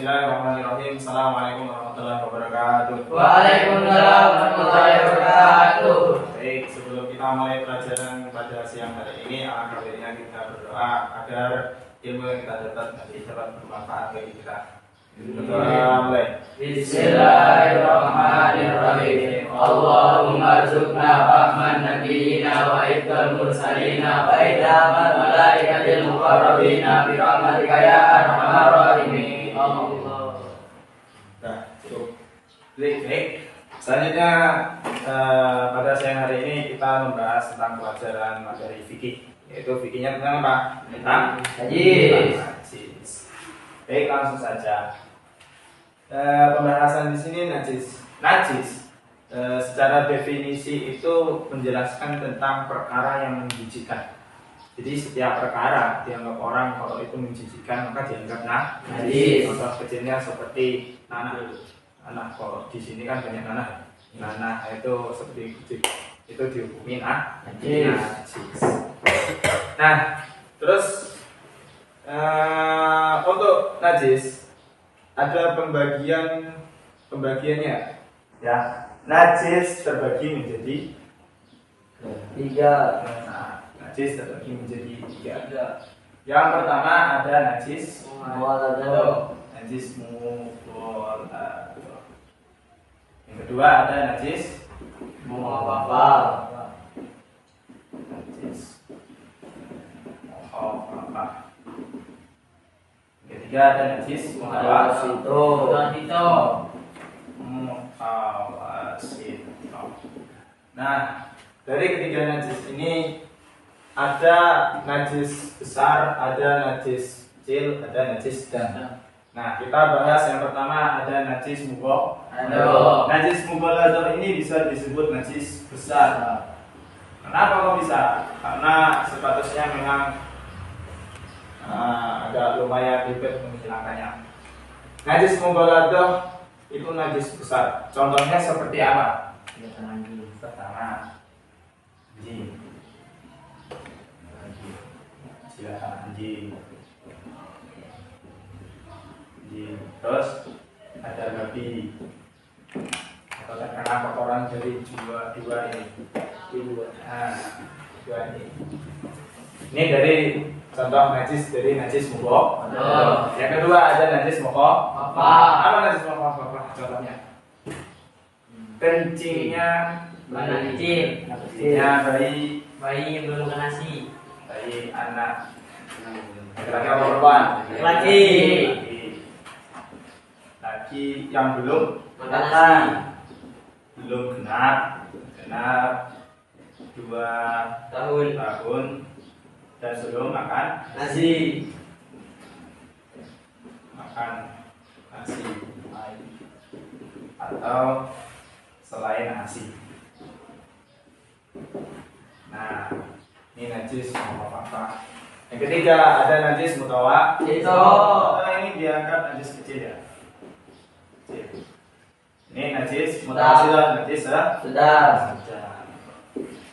Bismillahirrahmanirrahim. Assalamualaikum warahmatullahi wabarakatuh. Waalaikumsalam warahmatullahi wabarakatuh. Baik, sebelum kita mulai pelajaran pada siang hari ini, alangkah baiknya kita berdoa agar ilmu yang kita dapat nanti dapat bermanfaat bagi kita. Berdoa mulai. Bismillahirrahmanirrahim. Allahumma arzuqna fahman nabiyina wa ibtal mursalina wa idaman malaikatil muqarrabina bi rahmatika ya arhamar rahimin. Allah. Nah, cukup. Baik. Selanjutnya pada siang hari ini kita membahas tentang pelajaran materi fikih, yaitu fikihnya tentang apa? Tentang najis. Baik, langsung saja. Pembahasan di sini najis. Secara definisi itu menjelaskan tentang perkara yang menjijikkan. Jadi setiap perkara dianggap orang kalau itu menjijikkan maka dianggap najis. Contoh kecilnya seperti nanah. Nanah kalau di sini kan banyak nanah. Nanah itu seperti kucing. Itu dihukumi najis. Nah, terus untuk najis ada pembagiannya, ya. Najis terbagi menjadi tiga. Najis terbagi menjadi tiga. Yang pertama ada najis mughalladzah. Najis mughalladzah. Yang kedua ada najis mukhafafah. Najis mukhafafah. Ketiga ada najis mutawasito. Nah, dari ketiga najis ini ada najis besar, ada najis kecil, ada najis sedang. Nah, kita bahas yang pertama ada najis mughalladzah. Najis mughalladzah ini bisa disebut najis besar. Kenapa kok bisa? Karena statusnya memang agak lumayan ribet menghilangkannya. Najis mughalladzah itu najis besar. Contohnya seperti apa? Pertama, anjing. Silakan anjing. Terus ada babi. Atau terkena kotoran dari dua ini. Dua ini. Ini dari contoh najis dari najis mughalladzah. Yang kedua ada najis mukhafafah. Apa najis mukhafafah? Contohnya kencingnya Kencing bayi yang belum makan nasi. Bayi anak laki-laki atau perempuan? Laki yang belum makan nasi. Belum genap 2 tahun dan sebelum makan nasi. Atau selain nasi. Nah, ini najis mukhafafah. Yang ketiga ada najis mutawasito. Ini dianggap najis kecil ya. Kecil. Ini najis mutawasito, najis sedang.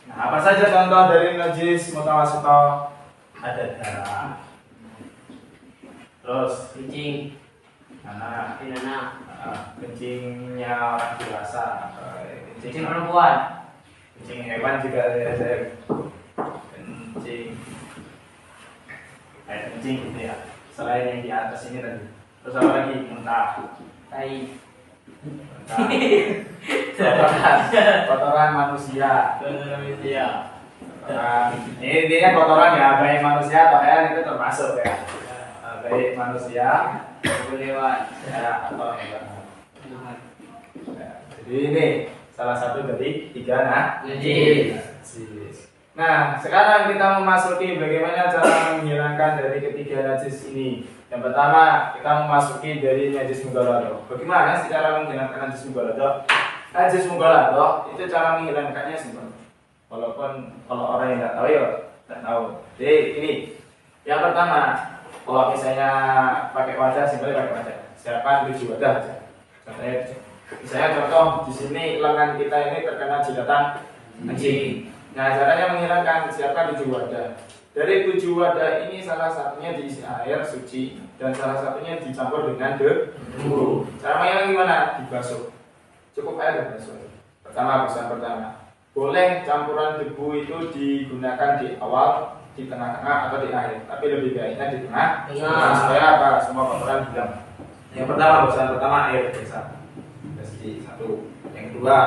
Nah, apa saja contoh dari najis mutawasito? Ada darah. Terus Kencing kencingnya orang dewasa, kencing perempuan, kencing hewan juga ada. Kencing gitu ya. Selain yang di atas ini tadi. Terus apa lagi? Muntah. tai. Kotoran manusia. Ini intinya kotoran ya, baik manusia atau hewan itu termasuk ya. Baik manusia, Hewan ya, atau hewan. Jadi ini salah satu dari tiga najis. Nah, sekarang kita memasuki bagaimana cara menghilangkan dari ketiga najis ini. Yang pertama, kita memasuki dari najis mughalladzah. Bagaimana sih cara menghilangkan najis mughalladzah? Najis mughalladzah itu cara menghilangkannya simpel. Walaupun kalau orang yang nggak tahu ya nggak tahu. Jadi ini yang pertama, kalau misalnya pakai wadah, simpel pakai wadah. Siapkan 7 wadah aja. Contohnya, misalnya contoh di sini lengan kita ini terkena jilatan anjing. Nah, caranya menghilangkan, siapkan 7 wadah. Dari 7 wadah ini salah satunya diisi air suci dan salah satunya dicampur dengan debu. Cara menghilangkan gimana? Dibasuh. Cukup air dan basuh. Pertama, bahasan pertama. Boleh campuran debu itu digunakan di awal, di tengah-tengah atau di akhir. Tapi lebih baiknya di tengah. Supaya apa? Semua kotoran hilang. Yang pertama, bahasan pertama air biasa. Jadi 1. Yang kedua,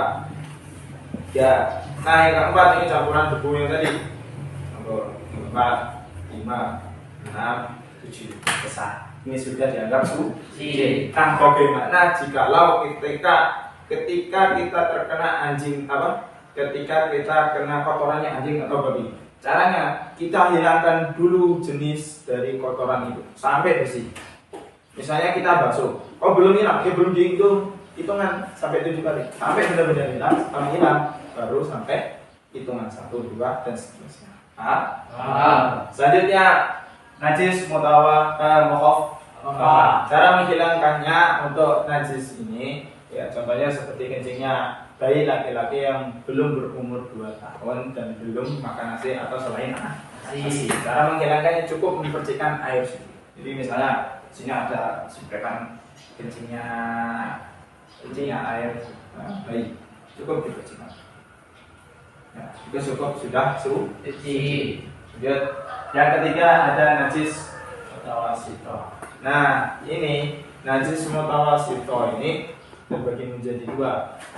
ya. Nah, yang keempat ini campuran debu yang tadi. Nomor 4, 5, 6, 7 besar. Ini sudah dianggap suci. Nah, bagaimana jikalau ketika kita terkena anjing ketika kita kena kotorannya anjing atau babi? Caranya kita hilangkan dulu jenis dari kotoran itu sampai bersih. Misalnya kita basuh, belum hilang, belum dihitung hitungan sampai 7 kali, sampai benar-benar hilang, setelah hilang baru sampai hitungan 1, 2 dan seterusnya. Selanjutnya najis mukhof. Cara menghilangkannya untuk najis ini, ya contohnya seperti kencingnya bayi laki-laki yang belum berumur 2 tahun dan belum makan nasi atau selain nasi. Cara menghilangkannya cukup dipercikan air suci. Jadi misalnya sini ada siprekan kencingnya air bayi, cukup dipercikan. Ya, itu cukup sudah suci. Yang ketiga ada najis mutawasito. Nah, ini najis mutawasito ini terbagi menjadi 2.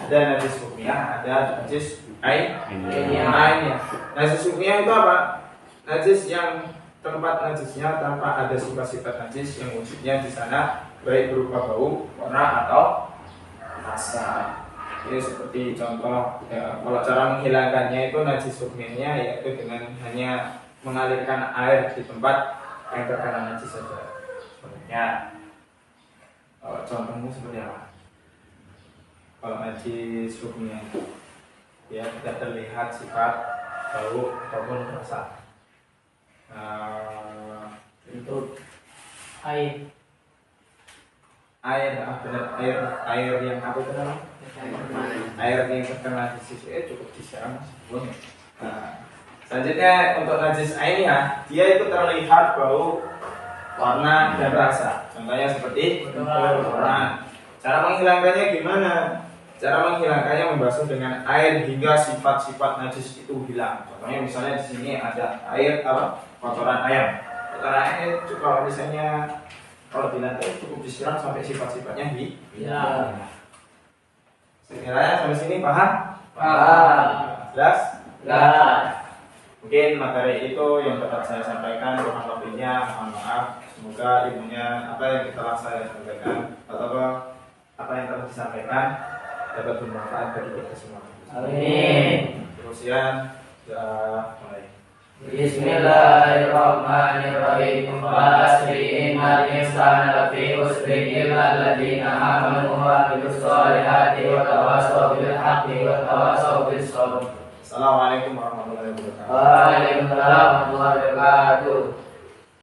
Ada najis hukmiyah, ada najis ainiyah. Najis hukmiyah itu apa? Najis yang tempat najisnya tanpa ada sifat-sifat najis yang wujudnya di sana baik berupa bau, warna atau rasa. Ini seperti contoh ya, kalau cara menghilangkannya itu najis hukmiyahnya yaitu dengan hanya mengalirkan air di tempat yang terkena najis saja. Sebenarnya contohnya seperti apa? Kalau najis hukmiyah ya tidak terlihat sifat bau ataupun rasa. Untuk air yang apa itu namanya? Air yang terkena najis cukup disiram sebelum. Selanjutnya untuk najis ainiyah, dia itu terlihat bau, warna dan rasa. Contohnya seperti warna. Cara menghilangkannya gimana? Cara menghilangkannya membasuh dengan air hingga sifat-sifat najis itu hilang. Contohnya misalnya di sini ada air kotoran ayam. Kotoran ayam kalau misalnya kalau di lantai cukup disiram sampai sifat-sifatnya hilang. Sekiranya sampai sini paham? Jelas? Mungkin materi itu yang dapat saya sampaikan, kurang lebihnya mohon maaf. Semoga ilmunya apa yang telah saya sampaikan atau apa yang telah disampaikan dapat bermanfaat bagi kita semua. Amin. Kemudian mulai. Bismillahirrahmanirrahim. Wal asri innal insana lafi khusrin illa alladziina aamanu wa 'amilus shalihati wa tawassaw bil haqqi wa tawassaw bis sabr. Assalamualaikum warahmatullahi wabarakatuh. Waalaikumsalam warahmatullahi wabarakatuh.